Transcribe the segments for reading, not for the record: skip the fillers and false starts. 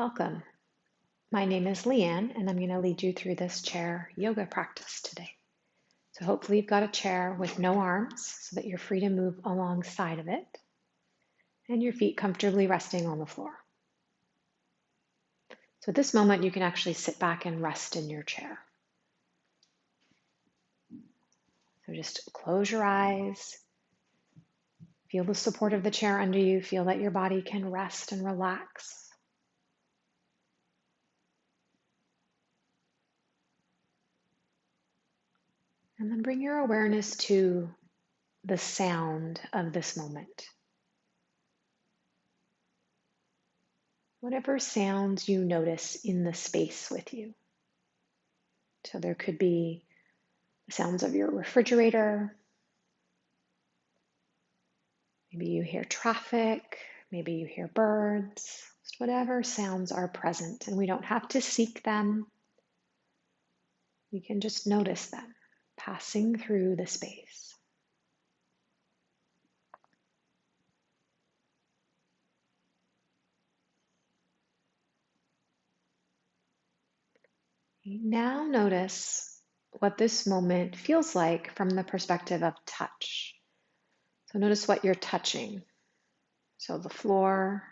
Welcome. My name is Leanne, and I'm going to lead you through this chair yoga practice today. So hopefully you've got a chair with no arms so that you're free to move alongside of it, and your feet comfortably resting on the floor. So at this moment, you can actually sit back and rest in your chair. So just close your eyes. Feel the support of the chair under you. Feel that your body can rest and relax. And then bring your awareness to the sound of this moment. Whatever sounds you notice in the space with you. So there could be the sounds of your refrigerator. Maybe you hear traffic. Maybe you hear birds. Just whatever sounds are present. And we don't have to seek them. We can just notice them passing through the space. Now notice what this moment feels like from the perspective of touch. So notice what you're touching. So the floor,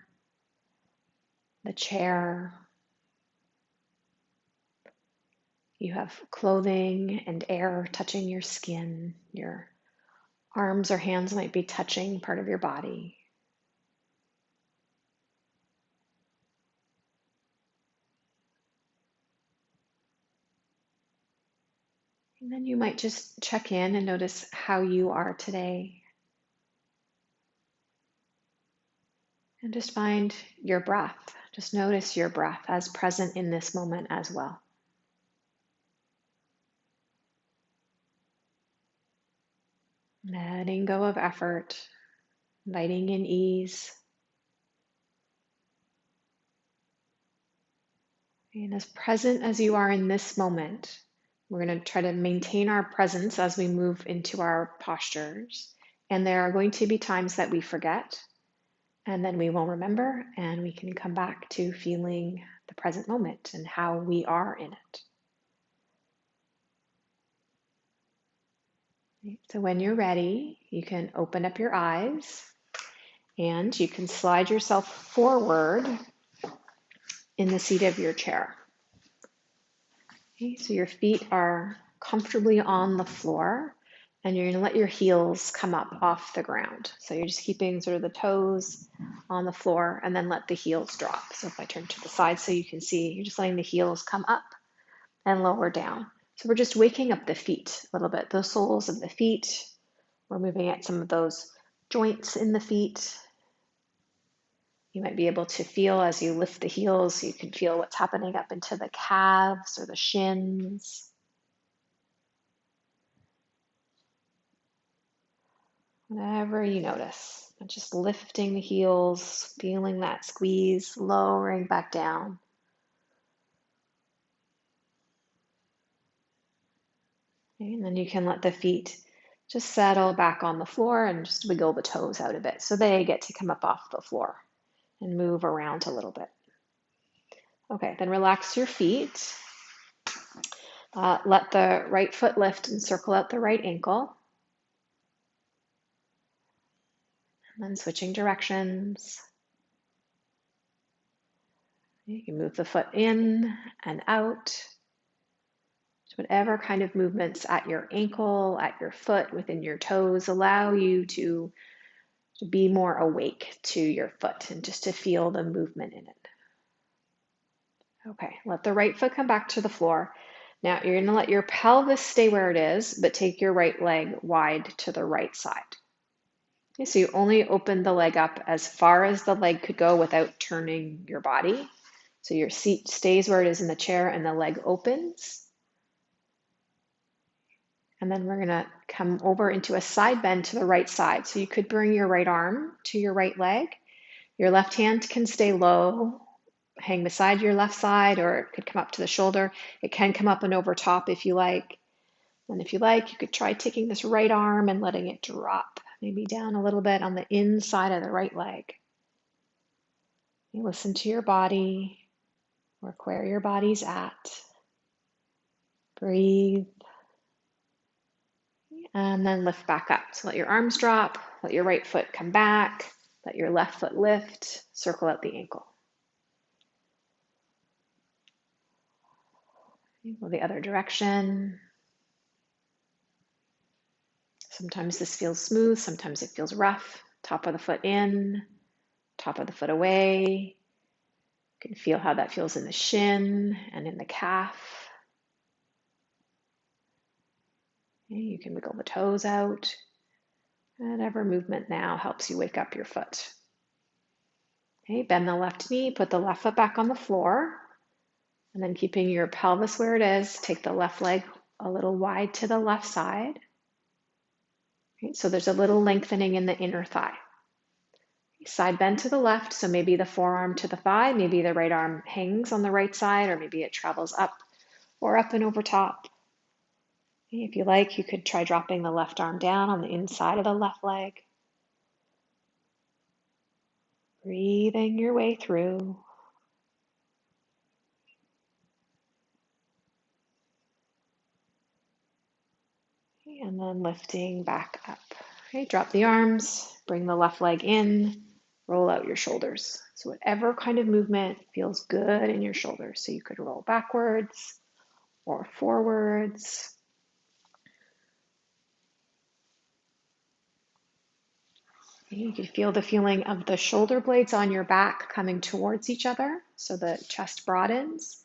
the chair. You have clothing and air touching your skin. Your arms or hands might be touching part of your body. And then you might just check in and notice how you are today. And just find your breath. Just notice your breath as present in this moment as well. Letting go of effort, inviting in ease. And as present as you are in this moment, we're going to try to maintain our presence as we move into our postures. And there are going to be times that we forget, and then we will remember, and we can come back to feeling the present moment and how we are in it. So when you're ready, you can open up your eyes, and you can slide yourself forward in the seat of your chair. Okay, so your feet are comfortably on the floor, and you're going to let your heels come up off the ground. So you're just keeping sort of the toes on the floor, and then let the heels drop. So if I turn to the side so you can see, you're just letting the heels come up and lower down. So we're just waking up the feet a little bit, the soles of the feet. We're moving at some of those joints in the feet. You might be able to feel as you lift the heels, you can feel what's happening up into the calves or the shins. Whatever you notice, and just lifting the heels, feeling that squeeze, lowering back down. Okay, and then you can let the feet just settle back on the floor and just wiggle the toes out a bit so they get to come up off the floor and move around a little bit. Okay, then relax your feet. Let the right foot lift and circle out the right ankle. And then switching directions. You can move the foot in and out. So whatever kind of movements at your ankle, at your foot, within your toes, allow you to be more awake to your foot and just to feel the movement in it. Okay, let the right foot come back to the floor. Now you're going to let your pelvis stay where it is, but take your right leg wide to the right side. Okay, so you only open the leg up as far as the leg could go without turning your body. So your seat stays where it is in the chair and the leg opens. And then we're going to come over into a side bend to the right side. So you could bring your right arm to your right leg. Your left hand can stay low, hang beside your left side, or it could come up to the shoulder. It can come up and over top if you like. And if you like, you could try taking this right arm and letting it drop, maybe down a little bit on the inside of the right leg. You listen to your body. Work where your body's at. Breathe. And then lift back up. So let your arms drop, let your right foot come back, let your left foot lift, circle out the ankle. Go the other direction. Sometimes this feels smooth, sometimes it feels rough. Top of the foot in, top of the foot away. You can feel how that feels in the shin and in the calf. Okay, you can wiggle the toes out. Whatever movement now helps you wake up your foot. Okay, bend the left knee, put the left foot back on the floor, and then keeping your pelvis where it is, take the left leg a little wide to the left side. Okay, so there's a little lengthening in the inner thigh. Side bend to the left, so maybe the forearm to the thigh, maybe the right arm hangs on the right side, or maybe it travels up or up and over top. Okay, if you like, you could try dropping the left arm down on the inside of the left leg. Breathing your way through. And then lifting back up. Okay, drop the arms, bring the left leg in, roll out your shoulders. So whatever kind of movement feels good in your shoulders. So you could roll backwards or forwards. You can feel the feeling of the shoulder blades on your back coming towards each other, so the chest broadens.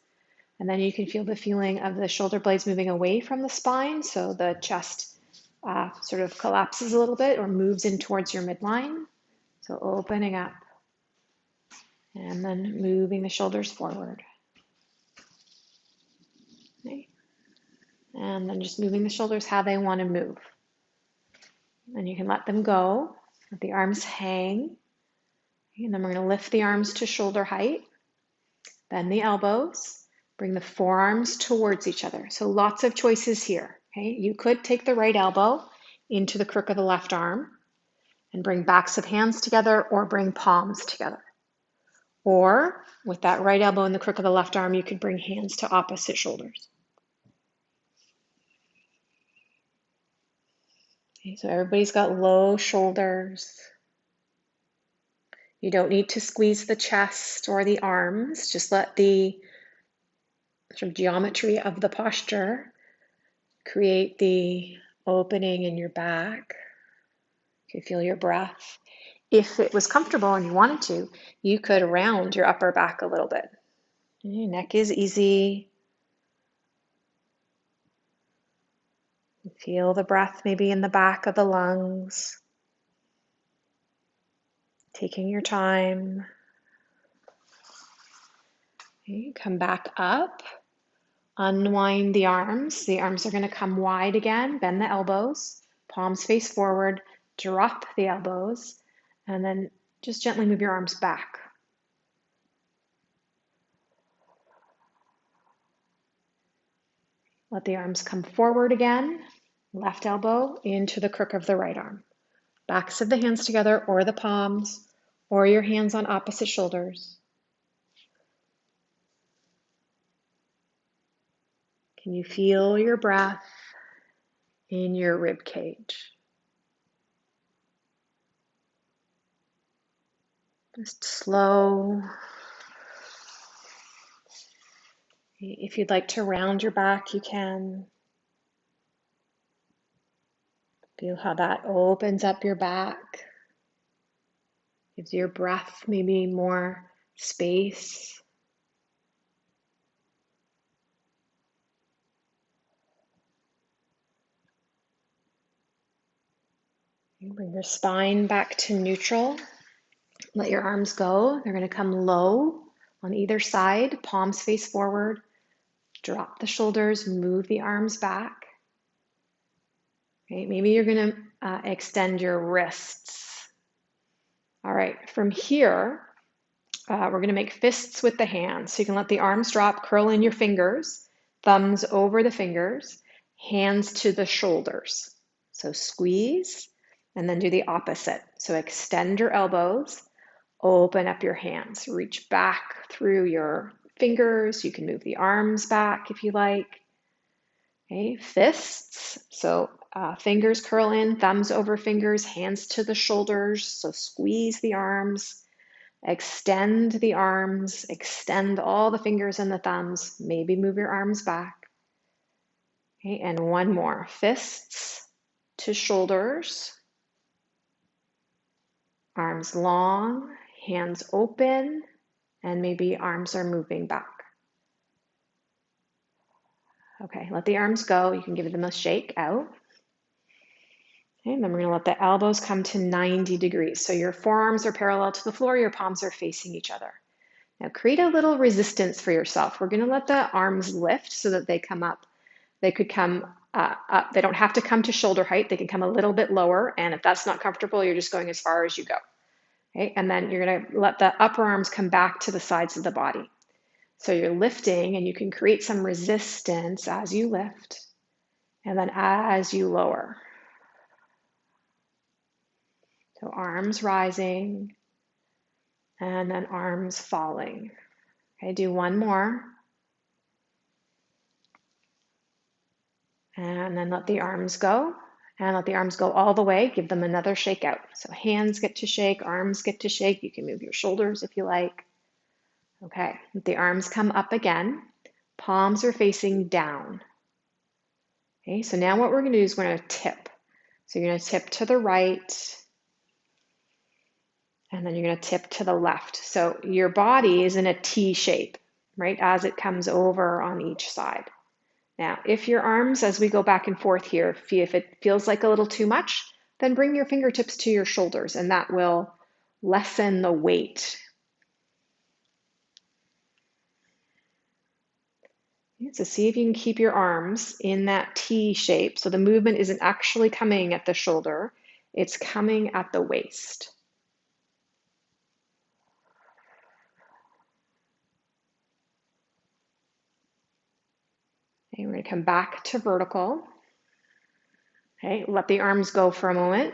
And then you can feel the feeling of the shoulder blades moving away from the spine, so the chest sort of collapses a little bit or moves in towards your midline. So opening up and then moving the shoulders forward. Okay. And then just moving the shoulders how they want to move. And you can let them go, let the arms hang. Okay. And then we're going to lift the arms to shoulder height, bend the elbows, bring the forearms towards each other. So lots of choices here. Okay. You could take the right elbow into the crook of the left arm and bring backs of hands together or bring palms together. Or with that right elbow in the crook of the left arm, you could bring hands to opposite shoulders. Okay, so everybody's got low shoulders. You don't need to squeeze the chest or the arms. Just let the sort of geometry of the posture create the opening in your back. You can feel your breath. If it was comfortable and you wanted to, you could round your upper back a little bit. Your neck is easy. Feel the breath maybe in the back of the lungs. Taking your time. Okay, come back up. Unwind the arms. The arms are going to come wide again. Bend the elbows. Palms face forward. Drop the elbows. And then just gently move your arms back. Let the arms come forward again. Left elbow into the crook of the right arm. Backs of the hands together or the palms or your hands on opposite shoulders. Can you feel your breath in your rib cage? Just slow. If you'd like to round your back, you can. Feel how that opens up your back. Gives your breath maybe more space. Bring your spine back to neutral. Let your arms go. They're going to come low on either side. Palms face forward. Drop the shoulders. Move the arms back. Okay, maybe you're going to extend your wrists. All right, from here, we're going to make fists with the hands. So you can let the arms drop, curl in your fingers, thumbs over the fingers, hands to the shoulders. So squeeze, and then do the opposite. So extend your elbows, open up your hands, reach back through your fingers. You can move the arms back if you like. Okay, fists. So fingers curl in, thumbs over fingers, hands to the shoulders. So squeeze the arms, extend the arms, extend all the fingers and the thumbs. Maybe move your arms back. Okay, and one more. Fists to shoulders, arms long, hands open, and maybe arms are moving back. Okay, let the arms go. You can give them a shake out. Okay, and then we're going to let the elbows come to 90 degrees. So your forearms are parallel to the floor, your palms are facing each other. Now create a little resistance for yourself. We're going to let the arms lift so that they come up. They could come up. They don't have to come to shoulder height. They can come a little bit lower. And if that's not comfortable, you're just going as far as you go. Okay, and then you're going to let the upper arms come back to the sides of the body. So you're lifting, and you can create some resistance as you lift, and then as you lower. So arms rising, and then arms falling. Okay, do one more. And then let the arms go, and let the arms go all the way. Give them another shake out. So hands get to shake, arms get to shake. You can move your shoulders if you like. Okay, let the arms come up again. Palms are facing down. Okay, so now what we're going to do is we're going to tip. So you're going to tip to the right, and then you're going to tip to the left. So your body is in a T shape, right, as it comes over on each side. Now, if your arms, as we go back and forth here, if it feels like a little too much, then bring your fingertips to your shoulders, and that will lessen the weight. So see if you can keep your arms in that T shape. So the movement isn't actually coming at the shoulder, it's coming at the waist. Okay, we're going to come back to vertical. Okay, let the arms go for a moment.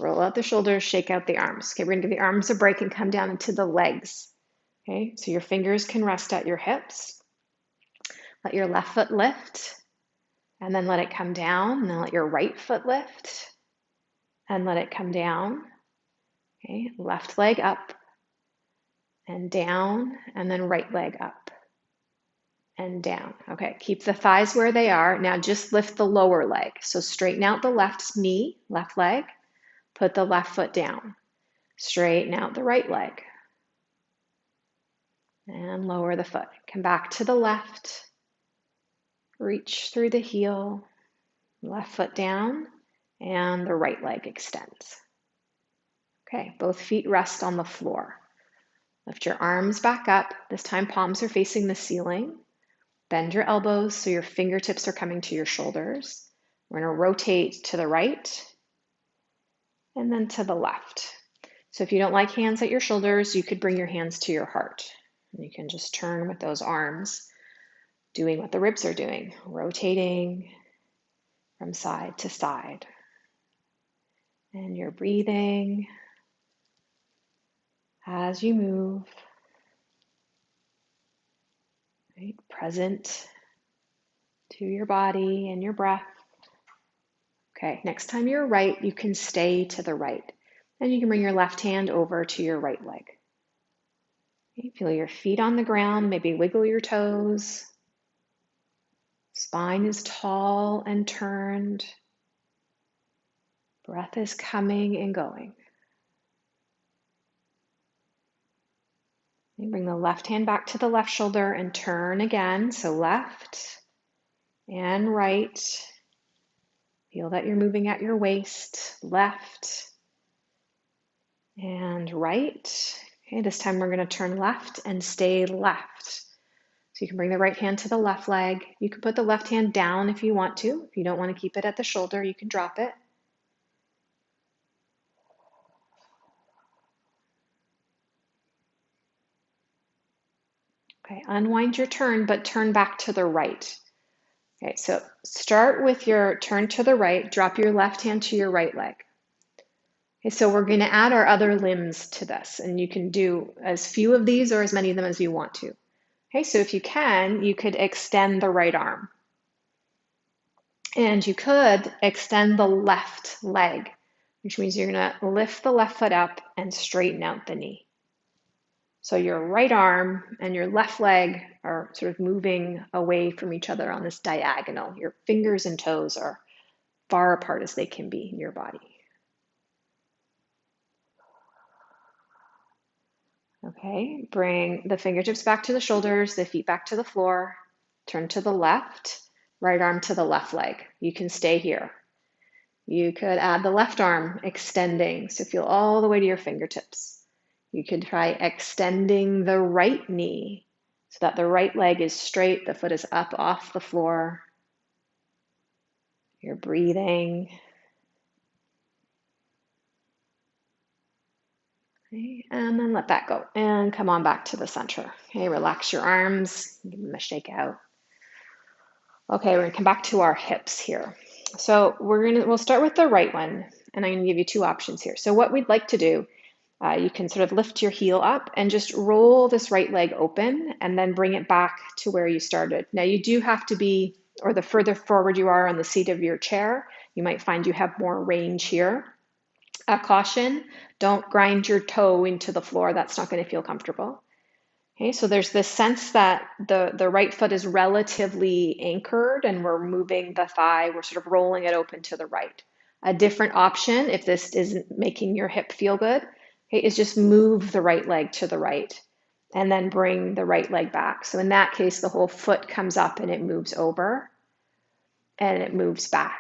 Roll out the shoulders, shake out the arms. Okay, we're going to give the arms a break and come down into the legs. Okay, so your fingers can rest at your hips. Let your left foot lift, and then let it come down, and then let your right foot lift, and let it come down. Okay, left leg up, and down, and then right leg up, and down. Okay, keep the thighs where they are. Now just lift the lower leg. So straighten out the left knee, left leg, put the left foot down. Straighten out the right leg, and lower the foot. Come back to the left, reach through the heel, left foot down, and the right leg extends. Okay, both feet rest on the floor. Lift your arms back up. This time palms are facing the ceiling. Bend your elbows so your fingertips are coming to your shoulders. We're going to rotate to the right and then to the left. So if you don't like hands at your shoulders, you could bring your hands to your heart. And you can just turn with those arms, doing what the ribs are doing, rotating from side to side. And you're breathing as you move, right? Present to your body and your breath. Okay, next time you're right, you can stay to the right. Then you can bring your left hand over to your right leg. Okay, feel your feet on the ground, maybe wiggle your toes. Spine is tall and turned. Breath is coming and going. Okay, bring the left hand back to the left shoulder and turn again. So left and right. Feel that you're moving at your waist, left and right. Okay, this time we're going to turn left and stay left. So you can bring the right hand to the left leg. You can put the left hand down if you want to. If you don't want to keep it at the shoulder, you can drop it. Okay, unwind your turn, but turn back to the right. Okay, so start with your turn to the right, drop your left hand to your right leg. Okay, so we're going to add our other limbs to this, and you can do as few of these or as many of them as you want to. Okay, so if you can, you could extend the right arm. And you could extend the left leg, which means you're going to lift the left foot up and straighten out the knee. So your right arm and your left leg are sort of moving away from each other on this diagonal. Your fingers and toes are far apart as they can be in your body. Okay, bring the fingertips back to the shoulders, the feet back to the floor. Turn to the left, right arm to the left leg. You can stay here. You could add the left arm extending, so feel all the way to your fingertips. You could try extending the right knee so that the right leg is straight, the foot is up off the floor. You're breathing. Okay, and then let that go. And come on back to the center. Okay, relax your arms, give them a shake out. Okay, we're gonna come back to our hips here. So we'll start with the right one, and I'm gonna give you two options here. So what we'd like to do, you can sort of lift your heel up and just roll this right leg open and then bring it back to where you started. Now you do have to be, or the further forward you are on the seat of your chair, you might find you have more range here. A caution, don't grind your toe into the floor. That's not going to feel comfortable. Okay, so there's this sense that the right foot is relatively anchored and we're moving the thigh, we're sort of rolling it open to the right. A different option, if this isn't making your hip feel good, okay, is just move the right leg to the right and then bring the right leg back. So in that case, the whole foot comes up and it moves over and it moves back.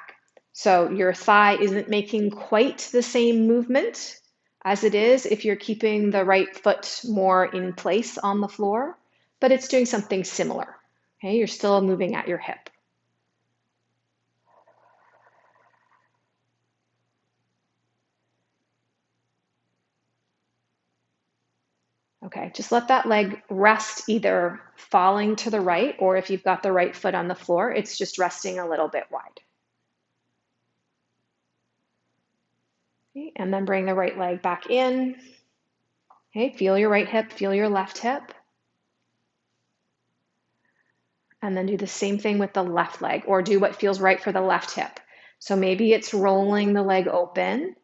So your thigh isn't making quite the same movement as it is if you're keeping the right foot more in place on the floor, but it's doing something similar. Okay, you're still moving at your hip. Okay, just let that leg rest either falling to the right, or if you've got the right foot on the floor, it's just resting a little bit wide. Okay, and then bring the right leg back in. Okay, feel your right hip, feel your left hip. And then do the same thing with the left leg, or do what feels right for the left hip. So maybe it's rolling the leg open.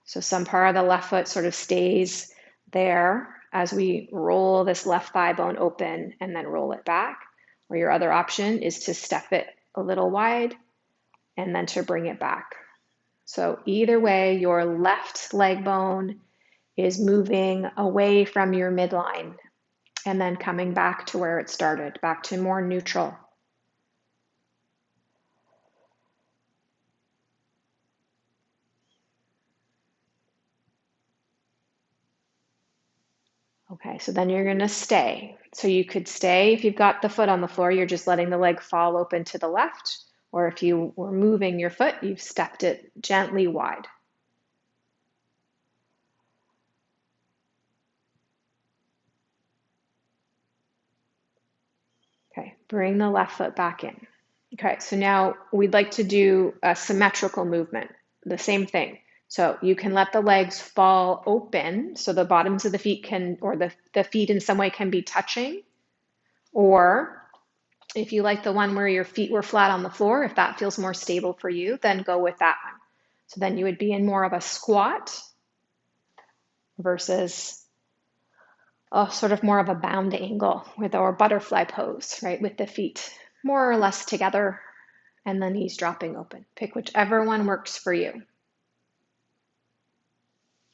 So some part of the left foot sort of stays there as we roll this left thigh bone open and then roll it back. Or your other option is to step it a little wide and then to bring it back. So either way, your left leg bone is moving away from your midline and then coming back to where it started, back to more neutral. Okay, so then you're going to stay. So you could stay if you've got the foot on the floor, you're just letting the leg fall open to the left. Or if you were moving your foot, you've stepped it gently wide. Okay, bring the left foot back in. Okay, so now we'd like to do a symmetrical movement, the same thing. So you can let the legs fall open so the bottoms of the feet can, or the feet in some way can be touching. Or if you like the one where your feet were flat on the floor, if that feels more stable for you, then go with that one. So then you would be in more of a squat versus sort of more of a bound angle with our butterfly pose, right? With the feet more or less together and the knees dropping open. Pick whichever one works for you.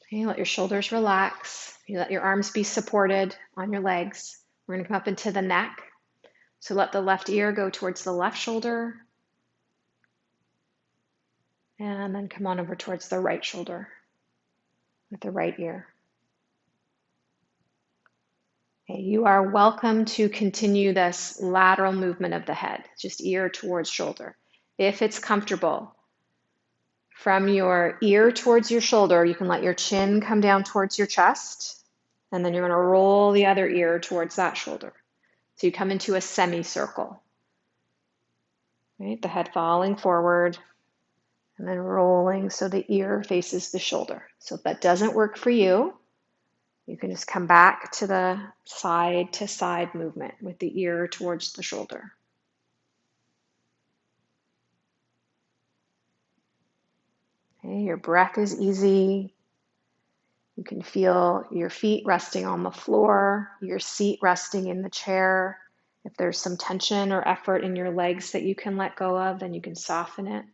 Okay, let your shoulders relax. You let your arms be supported on your legs. We're going to come up into the neck. So let the left ear go towards the left shoulder. And then come on over towards the right shoulder with the right ear. Okay, you are welcome to continue this lateral movement of the head, just ear towards shoulder. If it's comfortable, from your ear towards your shoulder, you can let your chin come down towards your chest, and then you're going to roll the other ear towards that shoulder. So you come into a semicircle, right? The head falling forward, and then rolling so the ear faces the shoulder. So if that doesn't work for you, You can just come back to the side to side movement with the ear towards the shoulder. Okay, your breath is easy. You can feel your feet resting on the floor, your seat resting in the chair. If there's some tension or effort in your legs that you can let go of, then you can soften it.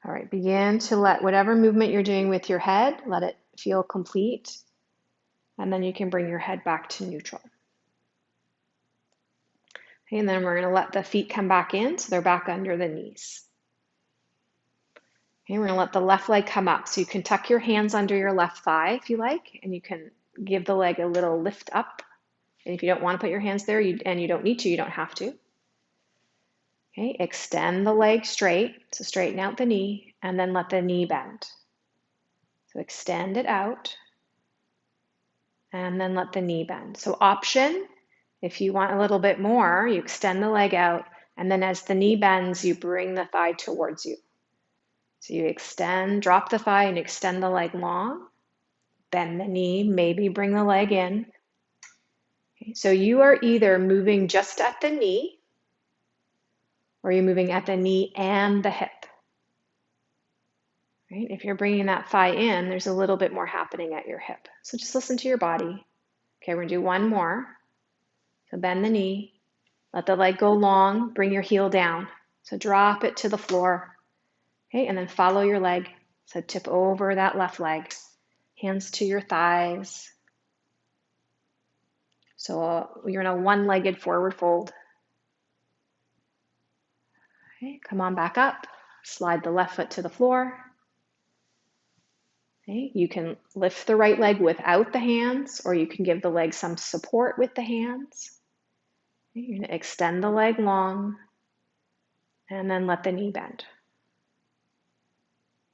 All right, begin to let whatever movement you're doing with your head, let it feel complete. And then you can bring your head back to neutral. Okay, and then we're going to let the feet come back in so they're back under the knees. Okay, we're going to let the left leg come up. So you can tuck your hands under your left thigh if you like, and you can give the leg a little lift up. And if you don't want to put your hands there, and you don't need to, you don't have to. Okay, extend the leg straight, so straighten out the knee, and then let the knee bend. So extend it out, and then let the knee bend. So option, if you want a little bit more, you extend the leg out, and then as the knee bends, you bring the thigh towards you. So you extend, drop the thigh and extend the leg long, bend the knee, maybe bring the leg in. Okay, so you are either moving just at the knee, or you're moving at the knee and the hip. Right? If you're bringing that thigh in, there's a little bit more happening at your hip. So just listen to your body. Okay, we're going to do one more. So bend the knee, let the leg go long, bring your heel down. So drop it to the floor. Okay, and then follow your leg. So tip over that left leg. Hands to your thighs. So you're in a one-legged forward fold. Okay, come on back up. Slide the left foot to the floor. Okay, you can lift the right leg without the hands, or you can give the leg some support with the hands. Okay, you're going to extend the leg long, and then let the knee bend.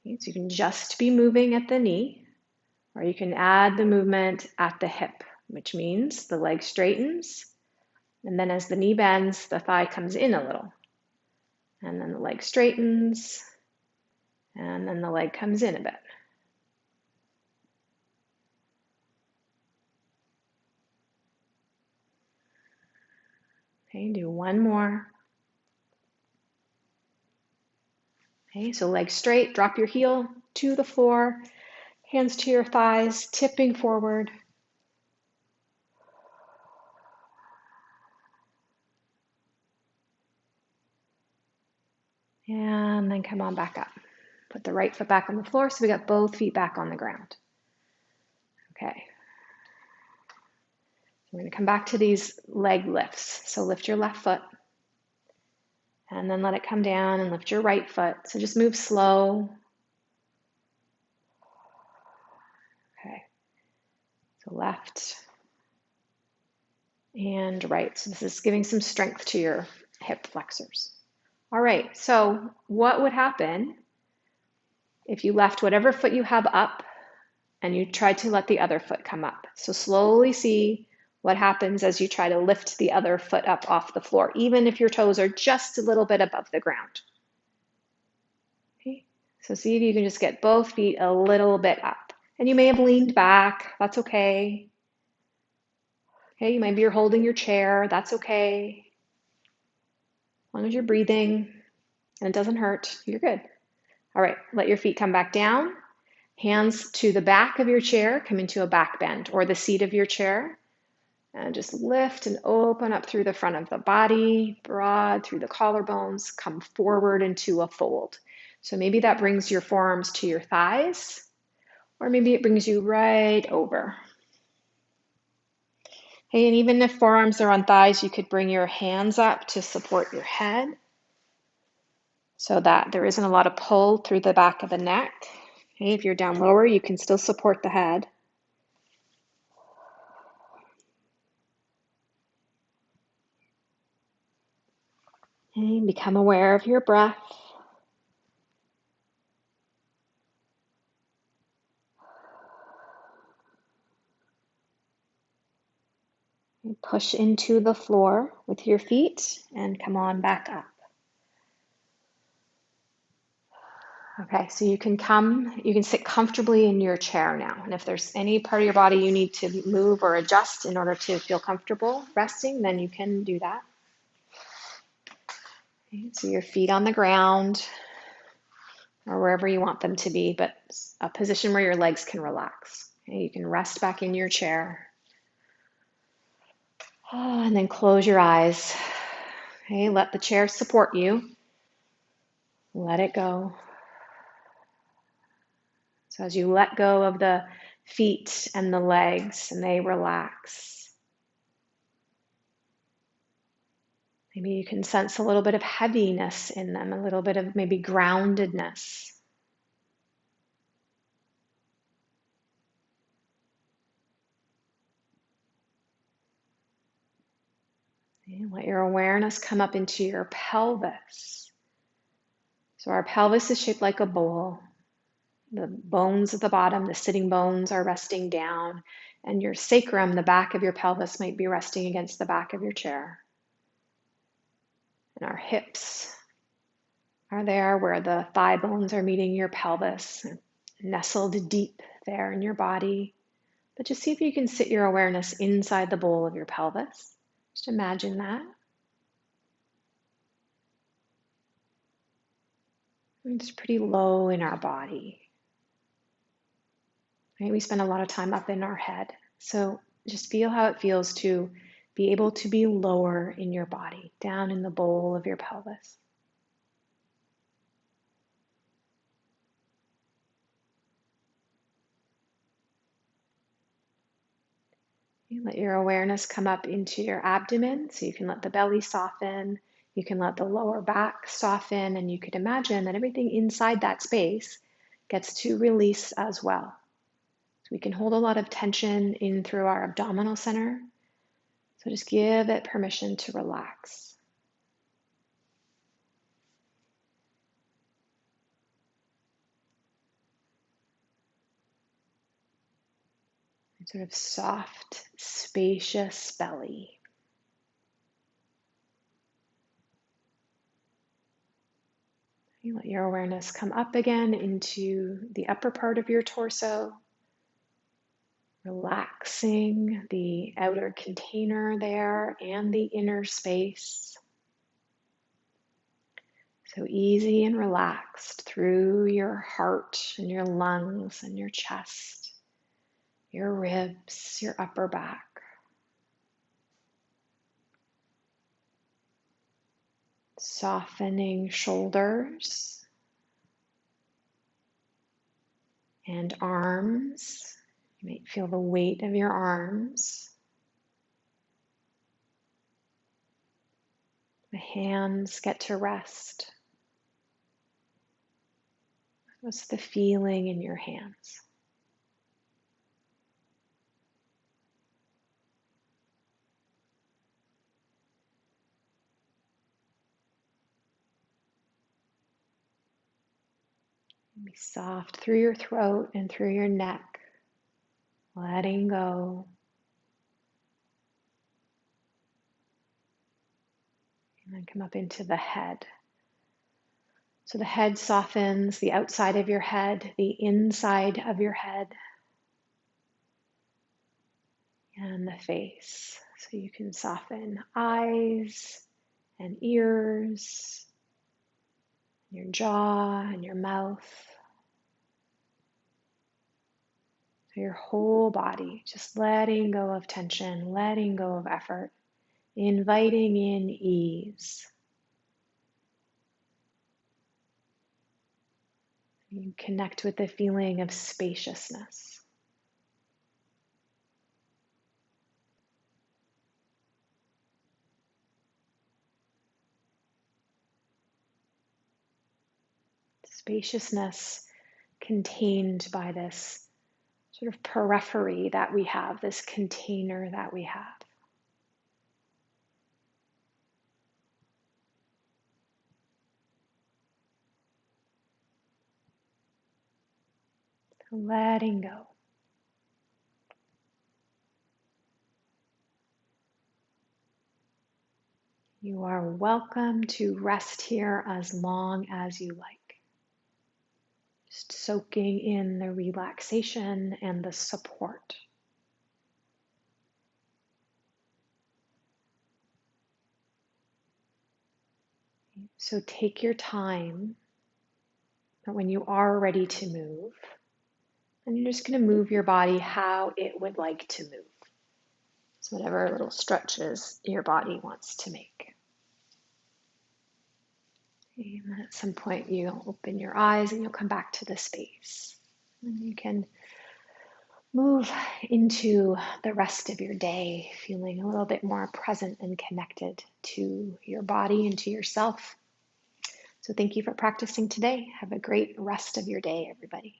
Okay, so you can just be moving at the knee, or you can add the movement at the hip, which means the leg straightens, and then as the knee bends, the thigh comes in a little. And then the leg straightens, and then the leg comes in a bit. Okay, do one more. Okay, so leg straight, drop your heel to the floor, hands to your thighs, tipping forward. And then come on back up. Put the right foot back on the floor so we got both feet back on the ground. Okay. We're going to come back to these leg lifts. So lift your left foot and then let it come down and lift your right foot. So just move slow. Okay. So left and right. So this is giving some strength to your hip flexors. All right. So what would happen if you left whatever foot you have up and you tried to let the other foot come up? So slowly see what happens as you try to lift the other foot up off the floor, even if your toes are just a little bit above the ground. Okay, so see if you can just get both feet a little bit up. And you may have leaned back, that's okay. Okay, maybe you're holding your chair, that's okay. As long as you're breathing and it doesn't hurt, you're good. All right, let your feet come back down. Hands to the back of your chair, come into a back bend, or the seat of your chair. And just lift and open up through the front of the body, broad through the collarbones, come forward into a fold. So maybe that brings your forearms to your thighs, or maybe it brings you right over. Hey, and even if forearms are on thighs, you could bring your hands up to support your head so that there isn't a lot of pull through the back of the neck. Hey, if you're down lower, you can still support the head. And become aware of your breath. And push into the floor with your feet and come on back up. Okay, so you can sit comfortably in your chair now. And if there's any part of your body you need to move or adjust in order to feel comfortable resting, then you can do that. Okay, so your feet on the ground or wherever you want them to be, but a position where your legs can relax. Okay, you can rest back in your chair. And then close your eyes. Okay, let the chair support you. Let it go. So as you let go of the feet and the legs and they relax, maybe you can sense a little bit of heaviness in them, a little bit of maybe groundedness. And let your awareness come up into your pelvis. So our pelvis is shaped like a bowl. The bones at the bottom, the sitting bones, are resting down, and your sacrum, the back of your pelvis, might be resting against the back of your chair. And our hips are there where the thigh bones are meeting your pelvis, nestled deep there in your body. But just see if you can sit your awareness inside the bowl of your pelvis. Just imagine that. It's pretty low in our body. Right? We spend a lot of time up in our head. So just feel how it feels to be able to be lower in your body, down in the bowl of your pelvis. You let your awareness come up into your abdomen, so you can let the belly soften, you can let the lower back soften, and you could imagine that everything inside that space gets to release as well. So we can hold a lot of tension in through our abdominal center, so just give it permission to relax. Sort of soft, spacious belly. You let your awareness come up again into the upper part of your torso, relaxing the outer container there and the inner space. So easy and relaxed through your heart and your lungs and your chest, your ribs, your upper back. Softening shoulders and arms. You might feel the weight of your arms. The hands get to rest. What's the feeling in your hands? Be soft through your throat and through your neck, letting go. And then come up into the head. So the head softens, the outside of your head, the inside of your head, and the face. So you can soften eyes and ears, your jaw and your mouth. So your whole body, just letting go of tension, letting go of effort, inviting in ease. You connect with the feeling of spaciousness. Spaciousness contained by this sort of periphery that we have, this container that we have. So letting go. You are welcome to rest here as long as you like. Just soaking in the relaxation and the support. So take your time, and when you are ready to move, and you're just going to move your body how it would like to move. So whatever little stretches your body wants to make. And then at some point you'll open your eyes and you'll come back to the space. And you can move into the rest of your day feeling a little bit more present and connected to your body and to yourself. So thank you for practicing today. Have a great rest of your day, everybody.